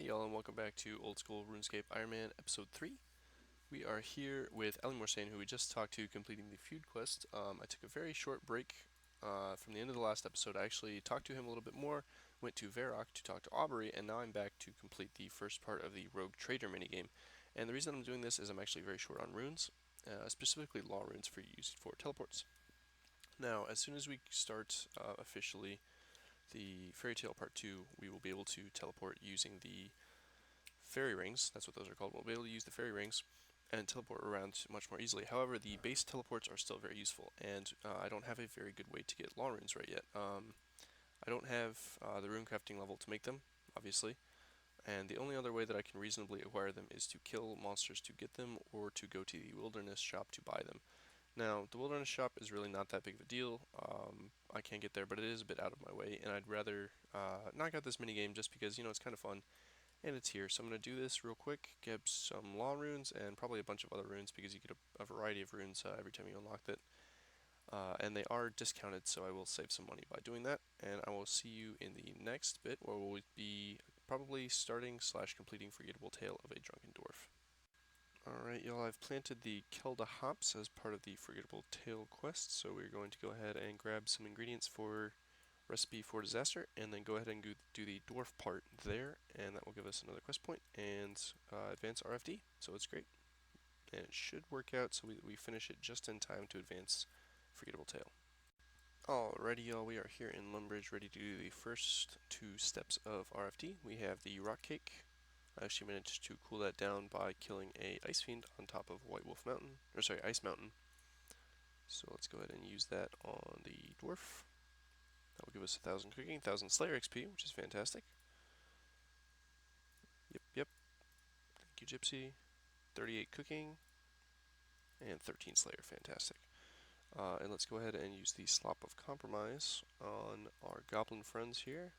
y'all, and welcome back to Old School RuneScape Ironman Episode 3. We are here with Ellie Morsane, who we just talked to completing the feud quest. I took a very short break from the end of the last episode. I actually talked to him a little bit more, went to Varrock to talk to Aubrey, and now I'm back to complete the first part of the Rogue Trader minigame. And the reason I'm doing this is I'm actually very short on runes, specifically law runes for use for teleports. Now, as soon as we start officially the Fairy Tale Part 2, we will be able to teleport using the fairy rings. That's what those are called. We'll be able to use the fairy rings and teleport around much more easily. However, the base teleports are still very useful, and I don't have a very good way to get law runes right yet. I don't have the rune crafting level to make them, obviously, and the only other way that I can reasonably acquire them is to kill monsters to get them, or to go to the wilderness shop to buy them. Now, the wilderness shop is really not that big of a deal. I can't get there, but it is a bit out of my way, and I'd rather knock out this minigame just because, it's kind of fun, and it's here. So I'm going to do this real quick, get some law runes, and probably a bunch of other runes, because you get a variety of runes every time you unlock it. And they are discounted, so I will save some money by doing that, and I will see you in the next bit, where we'll be probably starting / completing Forgettable Tale of a Drunken Dwarf. Alright, y'all, I've planted the Kelda hops as part of the Forgettable Tale quest, so we're going to go ahead and grab some ingredients for Recipe for Disaster, and then go ahead and do the dwarf part there, and that will give us another quest point and advance RFD, so it's great. And it should work out so we finish it just in time to advance Forgettable Tale. Alrighty, y'all, we are here in Lumbridge ready to do the first two steps of RFD. We have the Rock Cake. I actually managed to cool that down by killing a Ice Fiend on top of White Wolf Mountain, or sorry, Ice Mountain. So let's go ahead and use that on the dwarf. That will give us 1,000 cooking, 1,000 Slayer XP, which is fantastic. Yep. Thank you, Gypsy. 38 cooking, and 13 Slayer, fantastic. And let's go ahead and use the Slop of Compromise on our goblin friends here.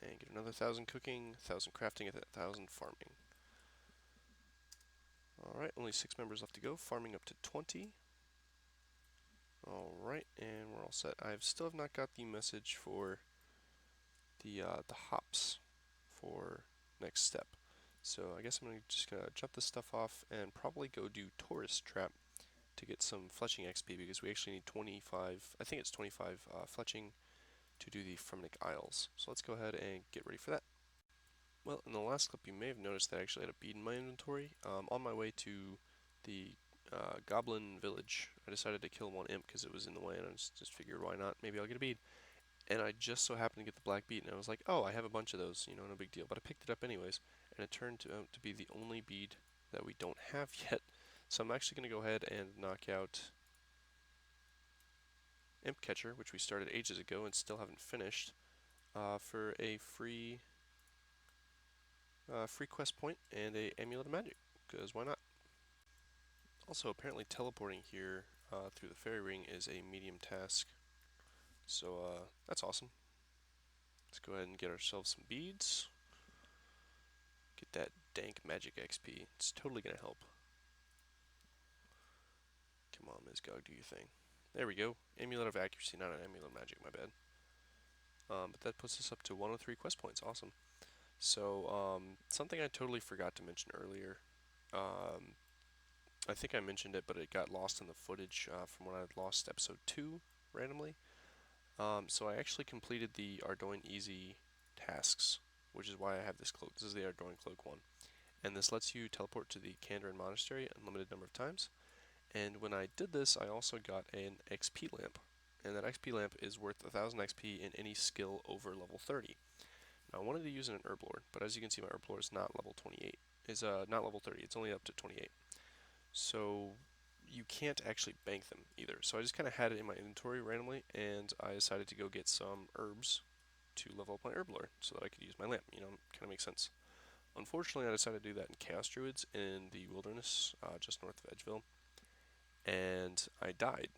And get another 1,000 cooking, 1,000 crafting, and 1,000 farming. Alright, only 6 members left to go, farming up to 20. Alright, and we're all set. I still have not got the message for the hops for next step. So I guess I'm just gonna jump this stuff off and probably go do Tourist Trap to get some fletching XP, because we actually need 25, I think it's 25 fletching to do the Fremnic Isles. So let's go ahead and get ready for that. Well, in the last clip you may have noticed that I actually had a bead in my inventory. On my way to the Goblin Village, I decided to kill one imp because it was in the way, and I just figured, why not, maybe I'll get a bead. And I just so happened to get the black bead, and I was like, oh, I have a bunch of those, no big deal. But I picked it up anyways, and it turned out to be the only bead that we don't have yet. So I'm actually going to go ahead and knock out Imp Catcher, which we started ages ago and still haven't finished, for a free quest point and a Amulet of Magic, because why not? Also, apparently teleporting here through the fairy ring is a medium task, so that's awesome. Let's go ahead and get ourselves some beads. Get that dank magic XP. It's totally gonna help. Come on, Ms. Gog, do your thing. There we go. Amulet of Accuracy, not an Amulet of Magic, my bad. But that puts us up to 103 quest points. Awesome. So, something I totally forgot to mention earlier. I think I mentioned it, but it got lost in the footage from when I lost episode 2 randomly. So I actually completed the Ardoin Easy tasks, which is why I have this cloak. This is the Ardoin Cloak one. And this lets you teleport to the Kandarin Monastery a limited number of times. And when I did this, I also got an XP lamp. And that XP lamp is worth 1,000 XP in any skill over level 30. Now, I wanted to use it in Herblore, but as you can see, my Herblore is not level 28. Is not level 30. It's only up to 28. So you can't actually bank them either. So I just kind of had it in my inventory randomly, and I decided to go get some herbs to level up my Herblore so that I could use my lamp. Kind of makes sense. Unfortunately, I decided to do that in Chaos Druids in the wilderness just north of Edgeville, and I died.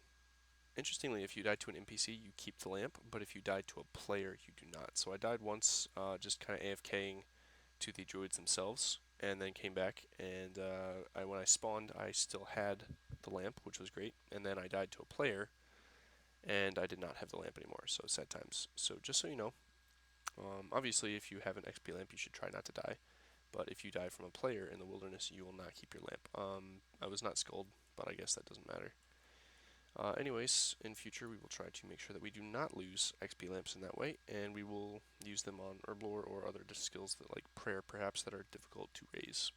Interestingly, if you die to an NPC, you keep the lamp, but if you die to a player, you do not. So I died once, just kind of AFKing to the druids themselves, and then came back, and when I spawned, I still had the lamp, which was great, and then I died to a player, and I did not have the lamp anymore, so sad times. So just so you know, Obviously, if you have an XP lamp, you should try not to die. But if you die from a player in the wilderness, you will not keep your lamp. I was not skulled, but I guess that doesn't matter. Anyways, in future we will try to make sure that we do not lose XP lamps in that way, and we will use them on herblore or other skills that, like prayer perhaps, that are difficult to raise.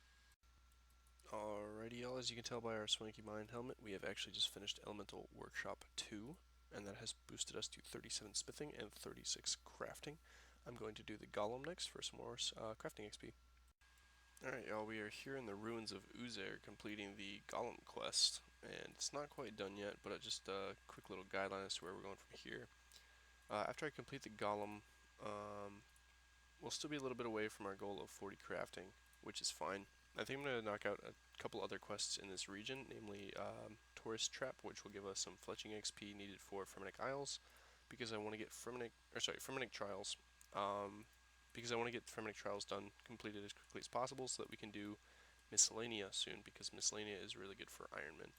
Alrighty y'all, as you can tell by our Swanky Mind helmet, we have actually just finished Elemental Workshop 2, and that has boosted us to 37 smithing and 36 crafting. I'm going to do the Golem next for some more crafting XP. Alright y'all, we are here in the ruins of Uzer completing the Golem quest, and it's not quite done yet, but just a quick little guideline as to where we're going from here. After I complete the Golem, we'll still be a little bit away from our goal of 40 crafting, which is fine. I think I'm going to knock out a couple other quests in this region, namely Tourist Trap, which will give us some fletching XP needed for Fremennik Isles, because I want to get Fremennik Trials, because I want to get Fremennik Trials done, completed as quickly as possible, so that we can do Miscellanea soon, because Miscellanea is really good for Ironman.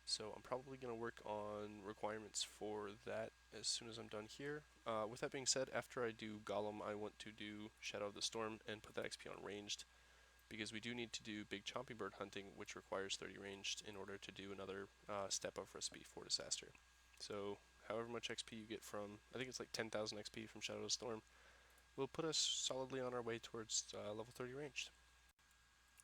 So I'm probably going to work on requirements for that as soon as I'm done here. With that being said, after I do Golem, I want to do Shadow of the Storm and put that XP on ranged, because we do need to do big chompy bird hunting, which requires 30 ranged in order to do another step up recipe for disaster. So however much XP you get from, I think it's like 10,000 XP from Shadow of the Storm, will put us solidly on our way towards level 30 ranged.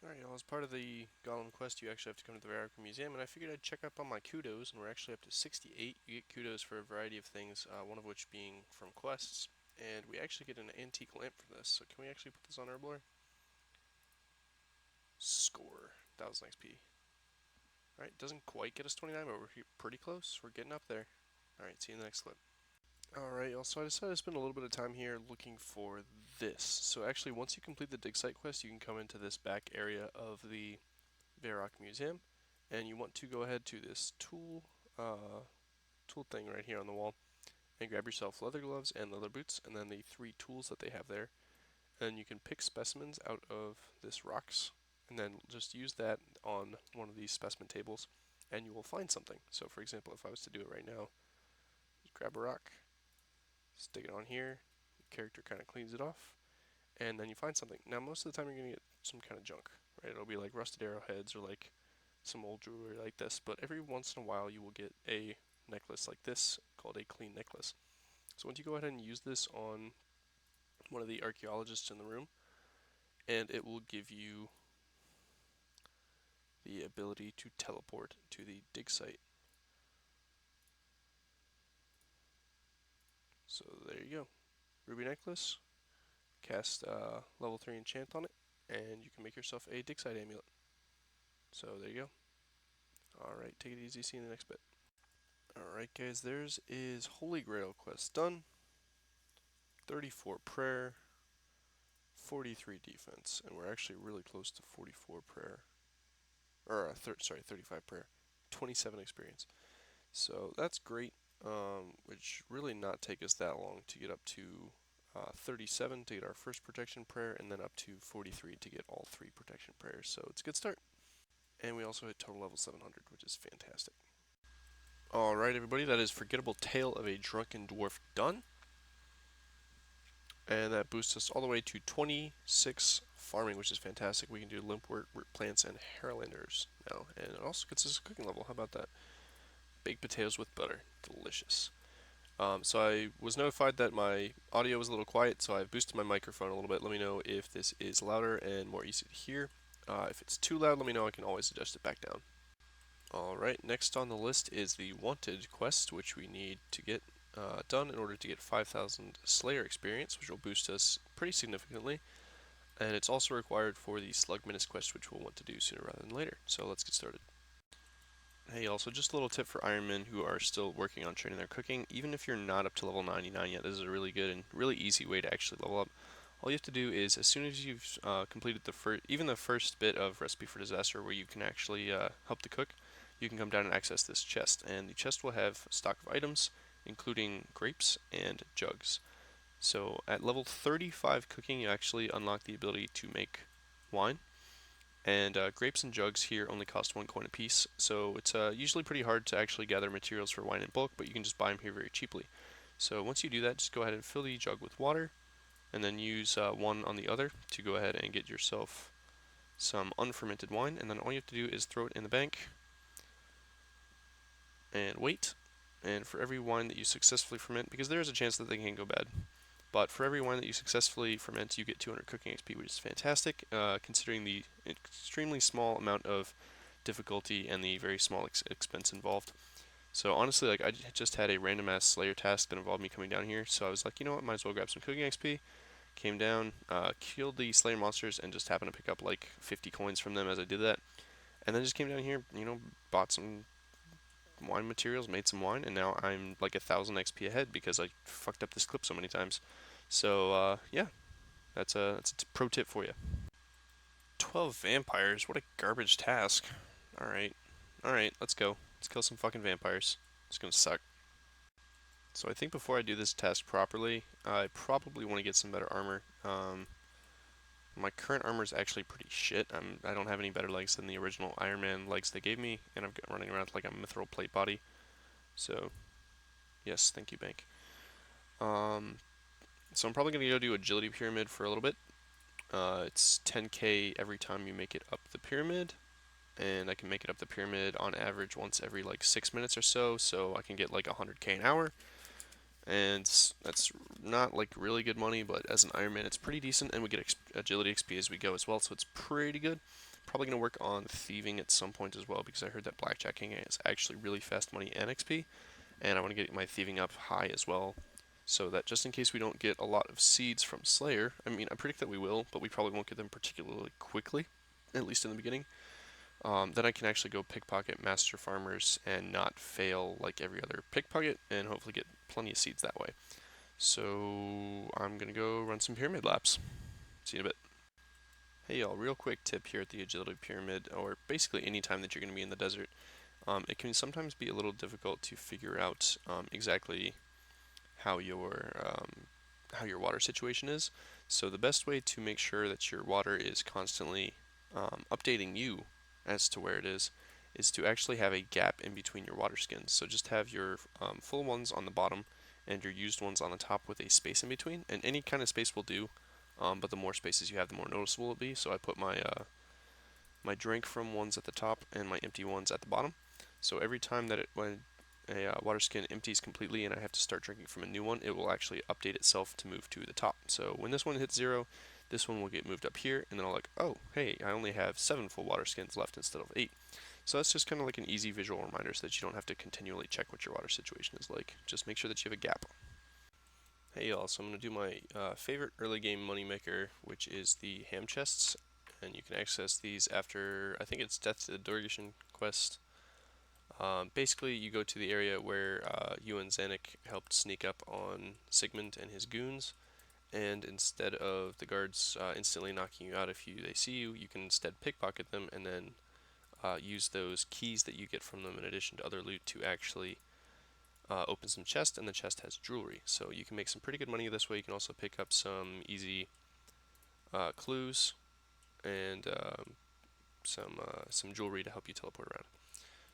Alright, as part of the Golem quest, you actually have to come to the Veracruz Museum, and I figured I'd check up on my kudos, and we're actually up to 68. You get kudos for a variety of things, one of which being from quests, and we actually get an antique lamp for this, so can we actually put this on herblore? Score, 1000 XP. Alright, doesn't quite get us 29, but we're pretty close. We're getting up there. Alright, see you in the next clip. Alright, also I decided to spend a little bit of time here looking for this. So actually, once you complete the dig site quest, you can come into this back area of the Veracruz Museum, and you want to go ahead to this tool thing right here on the wall, and grab yourself leather gloves and leather boots, and then the 3 tools that they have there. And you can pick specimens out of this rocks, and then just use that on one of these specimen tables, and you will find something. So for example, if I was to do it right now, just grab a rock, stick it on here, the character kind of cleans it off, and then you find something. Now most of the time you're going to get some kind of junk, right? It'll be like rusted arrowheads or like some old jewelry like this, but every once in a while you will get a necklace like this called a clean necklace. So once you go ahead and use this on one of the archaeologists in the room, and it will give you the ability to teleport to the dig site. So there you go. Ruby necklace, cast level 3 enchant on it, and you can make yourself a dig site amulet. So there you go. Alright, take it easy, see you in the next bit. Alright guys, theirs is Holy Grail quest done. 34 prayer, 43 defense, and we're actually really close to 44 prayer. Or, 35 prayer. 27 experience. So that's great, which really not take us that long to get up to 37 to get our first protection prayer, and then up to 43 to get all 3 protection prayers. So it's a good start. And we also hit total level 700, which is fantastic. Alright everybody, that is Forgettable Tale of a Drunken Dwarf done. And that boosts us all the way to 26 farming, which is fantastic. We can do limpwort, root plants, and Harlanders now. And it also gets us a cooking level. How about that? Baked potatoes with butter. Delicious. So I was notified that my audio was a little quiet, so I've boosted my microphone a little bit. Let me know if this is louder and more easy to hear. If it's too loud, let me know. I can always adjust it back down. Alright, next on the list is the Wanted quest, which we need to get done in order to get 5,000 Slayer experience, which will boost us pretty significantly. And it's also required for the Slug Menace quest, which we'll want to do sooner rather than later. So let's get started. Hey, also just a little tip for Ironmen who are still working on training their cooking. Even if you're not up to level 99 yet, this is a really good and really easy way to actually level up. All you have to do is, as soon as you've completed the first bit of Recipe for Disaster, where you can actually help the cook, you can come down and access this chest. And the chest will have a stock of items, including grapes and jugs. So at level 35 cooking, you actually unlock the ability to make wine. And grapes and jugs here only cost 1 coin apiece, so it's usually pretty hard to actually gather materials for wine in bulk, but you can just buy them here very cheaply. So once you do that, just go ahead and fill the jug with water, and then use 1 on the other to go ahead and get yourself some unfermented wine, and then all you have to do is throw it in the bank and wait. And for every wine that you successfully ferment, because there is a chance that they can go bad, but for every wine that you successfully ferment, you get 200 cooking XP, which is fantastic, considering the extremely small amount of difficulty and the very small expense involved. So honestly, like, I just had a random ass Slayer task that involved me coming down here, so I was like, you know what, might as well grab some cooking XP. Came down, killed the Slayer monsters, and just happened to pick up like 50 coins from them as I did that. And then just came down here, bought some wine materials, made some wine, and now I'm like 1,000 XP ahead because I fucked up this clip so many times. So yeah, that's a pro tip for you. 12 vampires, what a garbage task. Alright, alright, let's go. Let's kill some fucking vampires. It's gonna suck. So I think before I do this task properly, I probably want to get some better armor. My current armor is actually pretty shit. I don't have any better legs than the original Iron Man legs they gave me, and I'm running around with like a mithril plate body. So, yes, thank you, bank. So I'm probably going to go do agility pyramid for a little bit. It's 10k every time you make it up the pyramid, and I can make it up the pyramid on average once every like 6 minutes or so I can get like 100k an hour. And that's not like really good money, but as an Iron Man, it's pretty decent, and we get agility XP as we go as well, so it's pretty good. Probably going to work on thieving at some point as well, because I heard that blackjacking is actually really fast money and XP, and I want to get my thieving up high as well, so that just in case we don't get a lot of seeds from Slayer, I mean, I predict that we will, but we probably won't get them particularly quickly, at least in the beginning. Then I can actually go pickpocket master farmers and not fail like every other pickpocket, and hopefully get plenty of seeds that way. So I'm gonna go run some pyramid laps. See you in a bit. Hey y'all, real quick tip here at the agility pyramid, or basically any time that you're gonna be in the desert. It can sometimes be a little difficult to figure out exactly how your water situation is. So the best way to make sure that your water is constantly updating you as to where it is to actually have a gap in between your water skins. So just have your full ones on the bottom and your used ones on the top with a space in between. And any kind of space will do, but the more spaces you have, the more noticeable it'll be. So I put my drink from ones at the top and my empty ones at the bottom. So every time that when a water skin empties completely and I have to start drinking from a new one, it will actually update itself to move to the top. So when this one hits 0, this one will get moved up here, and then I'll like, oh, hey, I only have 7 full water skins left instead of 8. So that's just kind of like an easy visual reminder so that you don't have to continually check what your water situation is like. Just make sure that you have a gap. Hey y'all, so I'm going to do my favorite early game moneymaker, which is the ham chests. And you can access these after, I think it's Death to the Dorgition quest. Basically, you go to the area where you and Zanuck helped sneak up on Sigmund and his goons, and instead of the guards instantly knocking you out if they see you, you can instead pickpocket them and then use those keys that you get from them in addition to other loot to actually open some chests, and the chest has jewelry. So you can make some pretty good money this way. You can also pick up some easy clues and some jewelry to help you teleport around.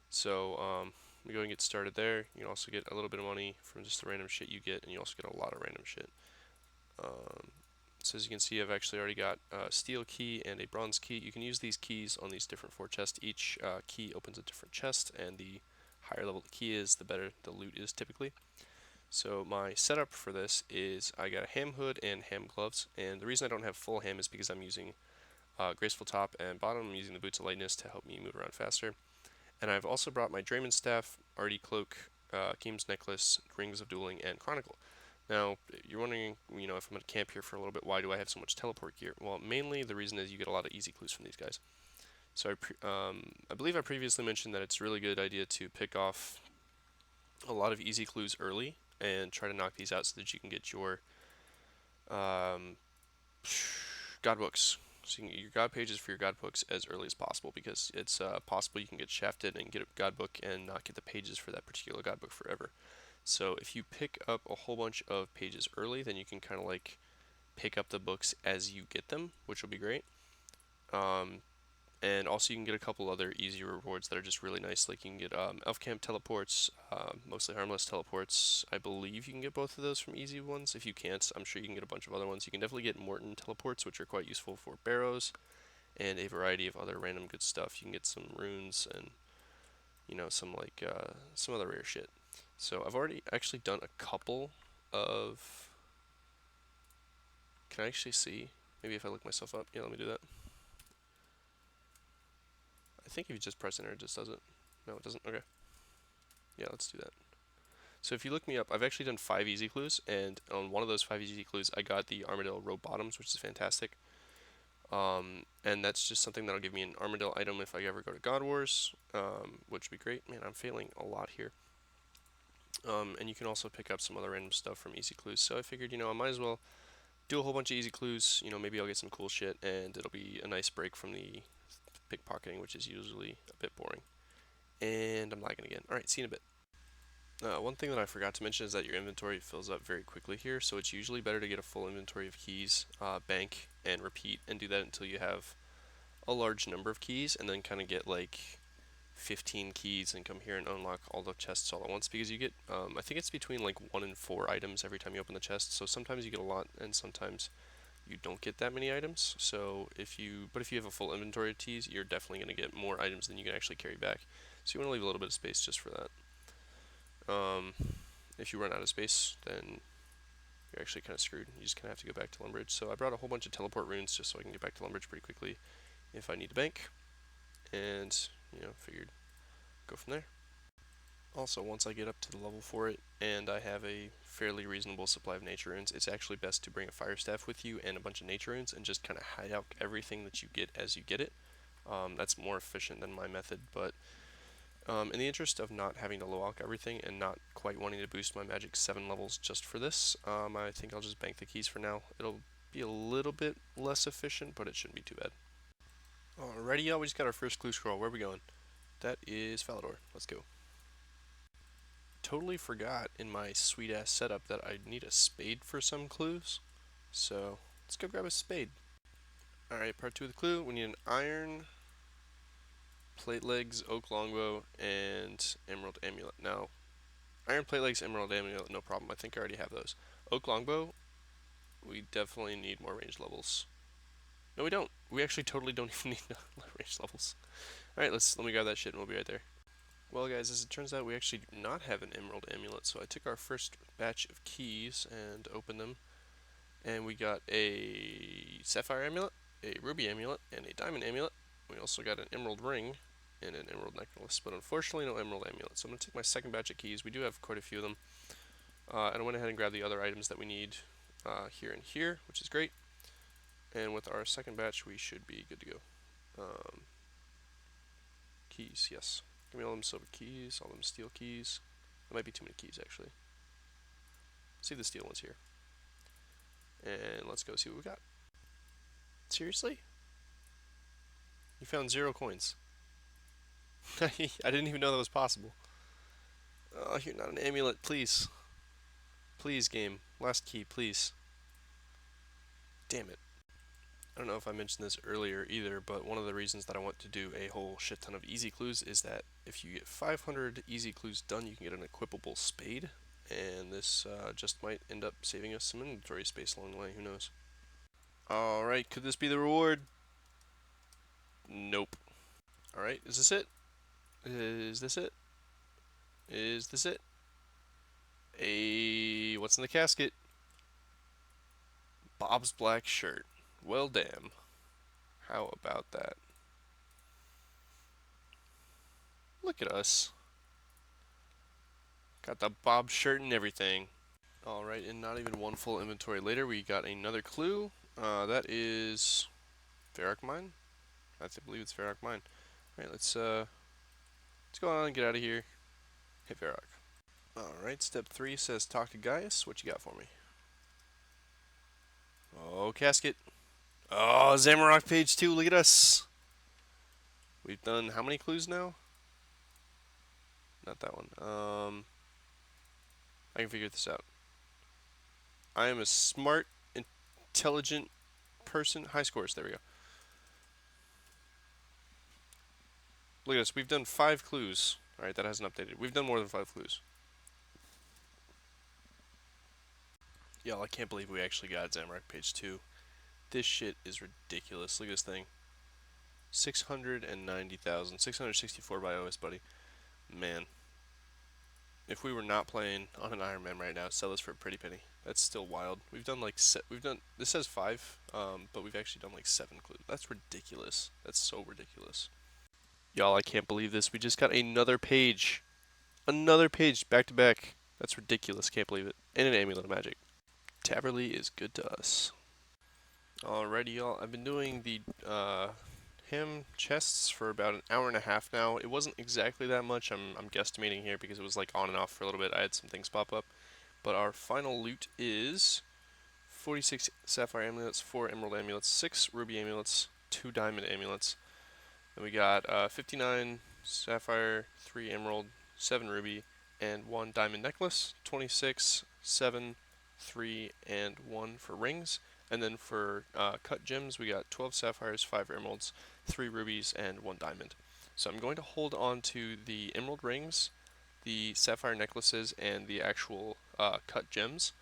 So we go and get started there. You can also get a little bit of money from just the random shit you get, and you also get a lot of random shit. So as you can see, I've actually already got a steel key and a bronze key. You can use these keys on these different 4 chests. Each key opens a different chest, and the higher level the key is, the better the loot is typically. So my setup for this is I got a ham hood and ham gloves, and the reason I don't have full ham is because I'm using graceful top and bottom. I'm using the boots of lightness to help me move around faster. And I've also brought my Drayman staff, Artie cloak, Keem's necklace, rings of dueling, and chronicle. Now, you're wondering, if I'm going to camp here for a little bit, why do I have so much teleport gear? Well, mainly the reason is you get a lot of easy clues from these guys. So I believe I previously mentioned that it's a really good idea to pick off a lot of easy clues early and try to knock these out so that you can get your god books. So you can get your god pages for your god books as early as possible, because it's possible you can get shafted and get a god book and not get the pages for that particular god book forever. So if you pick up a whole bunch of pages early, then you can kind of like pick up the books as you get them, which will be great. And also you can get a couple other easy rewards that are just really nice. Like you can get Elf Camp teleports, mostly harmless teleports. I believe you can get both of those from easy ones. If you can't, I'm sure you can get a bunch of other ones. You can definitely get Morton teleports, which are quite useful for barrows, and a variety of other random good stuff. You can get some runes and some some other rare shit. So I've already actually done a couple of. Can I actually see? Maybe if I look myself up. Yeah, let me do that. I think if you just press enter, it just does it. No, it doesn't. Okay. Yeah, let's do that. So if you look me up, I've actually done 5 easy clues, and on one of those 5 easy clues, I got the Armadillo Row Bottoms, which is fantastic. And that's just something that'll give me an Armadillo item if I ever go to God Wars, which would be great. Man, I'm failing a lot here. And you can also pick up some other random stuff from easy clues. So I figured, I might as well do a whole bunch of easy clues. Maybe I'll get some cool shit, and it'll be a nice break from the pickpocketing, which is usually a bit boring. And I'm lagging again. Alright, see you in a bit. One thing that I forgot to mention is that your inventory fills up very quickly here, so it's usually better to get a full inventory of keys, bank, and repeat, and do that until you have a large number of keys, and then kind of get like 15 keys and come here and unlock all the chests all at once, because you get, I think it's between like 1 and 4 items every time you open the chest, so sometimes you get a lot, and sometimes you don't get that many items. So if you have a full inventory of keys, you're definitely going to get more items than you can actually carry back. So you want to leave a little bit of space just for that. If you run out of space, then you're actually kind of screwed. You just kind of have to go back to Lumbridge. So I brought a whole bunch of teleport runes just so I can get back to Lumbridge pretty quickly if I need to bank. And, figured go from there. Also, once I get up to the level for it, and I have a fairly reasonable supply of nature runes, it's actually best to bring a fire staff with you and a bunch of nature runes and just kind of hide out everything that you get as you get it. That's more efficient than my method, but in the interest of not having to low-alch everything and not quite wanting to boost my magic 7 levels just for this, I think I'll just bank the keys for now. It'll be a little bit less efficient, but it shouldn't be too bad. Alrighty, y'all, we just got our first clue scroll. Where are we going? That is Falador. Let's go. Totally forgot in my sweet-ass setup that I need a spade for some clues. So, let's go grab a spade. Alright, part 2 of the clue. We need an iron, plate legs, oak longbow, and emerald amulet. Now, iron plate legs, emerald amulet, no problem. I think I already have those. Oak longbow, we definitely need more range levels. No, we don't. We actually totally don't even need range levels. Alright, let me grab that shit and we'll be right there. Well, guys, as it turns out, we actually do not have an emerald amulet, so I took our first batch of keys and opened them, and we got a sapphire amulet, a ruby amulet, and a diamond amulet. We also got an emerald ring and an emerald necklace, but unfortunately no emerald amulet. So I'm going to take my second batch of keys. We do have quite a few of them, and I went ahead and grabbed the other items that we need here and here, which is great. And with our second batch, we should be good to go. Keys, yes. Give me all them silver keys, all them steel keys. That might be too many keys, actually. Let's see the steel ones here. And let's go see what we got. Seriously? You found 0 coins. I didn't even know that was possible. Oh, you're not an amulet, please. Please, game. Last key, please. Damn it. I don't know if I mentioned this earlier either, but one of the reasons that I want to do a whole shit ton of easy clues is that if you get 500 easy clues done, you can get an equipable spade, and this just might end up saving us some inventory space along the way, who knows. Alright, could this be the reward? Nope. Alright, is this it? Is this it? Is this it? What's in the casket? Bob's black shirt. Well, damn. How about that? Look at us. Got the Bob shirt and everything. Alright, and not even one full inventory later, we got another clue. That is Varrock Mine. I believe it's Varrock Mine. Alright, let's go on and get out of here. Hit Varrock. Alright, step 3 says talk to Gaius. What you got for me? Oh, casket. Oh, Zamorak page 2, look at us. We've done how many clues now? Not that one. I can figure this out. I am a smart, intelligent person. High scores, there we go. Look at this. We've done 5 clues. Alright, that hasn't updated. We've done more than 5 clues. Y'all, I can't believe we actually got Zamorak page 2. This shit is ridiculous. Look at this thing. 690,000. 664 by OS, buddy. Man. If we were not playing on an Ironman right now, sell this for a pretty penny. That's still wild. We've done like this says 5, but we've actually done like 7 clues. That's ridiculous. That's so ridiculous. Y'all, I can't believe this. We just got another page. Another page back to back. That's ridiculous. Can't believe it. And an amulet of magic. Taverley is good to us. Alrighty, y'all. I've been doing the ham chests for about an hour and a half now. It wasn't exactly that much. I'm guesstimating here because it was like on and off for a little bit. I had some things pop up. But our final loot is 46 sapphire amulets, 4 emerald amulets, 6 ruby amulets, 2 diamond amulets. Then we got 59 sapphire, 3 emerald, 7 ruby, and 1 diamond necklace. 26, 7, 3, and 1 for rings. And then for cut gems, we got 12 sapphires, 5 emeralds, 3 rubies, and 1 diamond. So I'm going to hold on to the emerald rings, the sapphire necklaces, and the actual cut gems,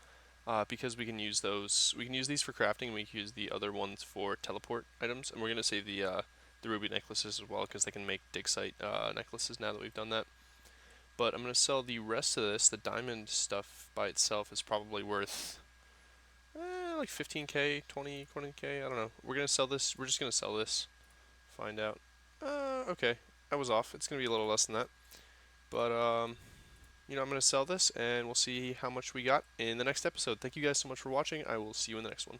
because we can use those. We can use these for crafting, and we can use the other ones for teleport items. And we're going to save the ruby necklaces as well, because they can make dig site necklaces now that we've done that. But I'm going to sell the rest of this. The diamond stuff by itself is probably worth like 15k, 20k, I don't know. We're going to sell this. We're just going to sell this. Find out. Okay. I was off. It's going to be a little less than that. But, you know, I'm going to sell this, and we'll see how much we got in the next episode. Thank you guys so much for watching. I will see you in the next one.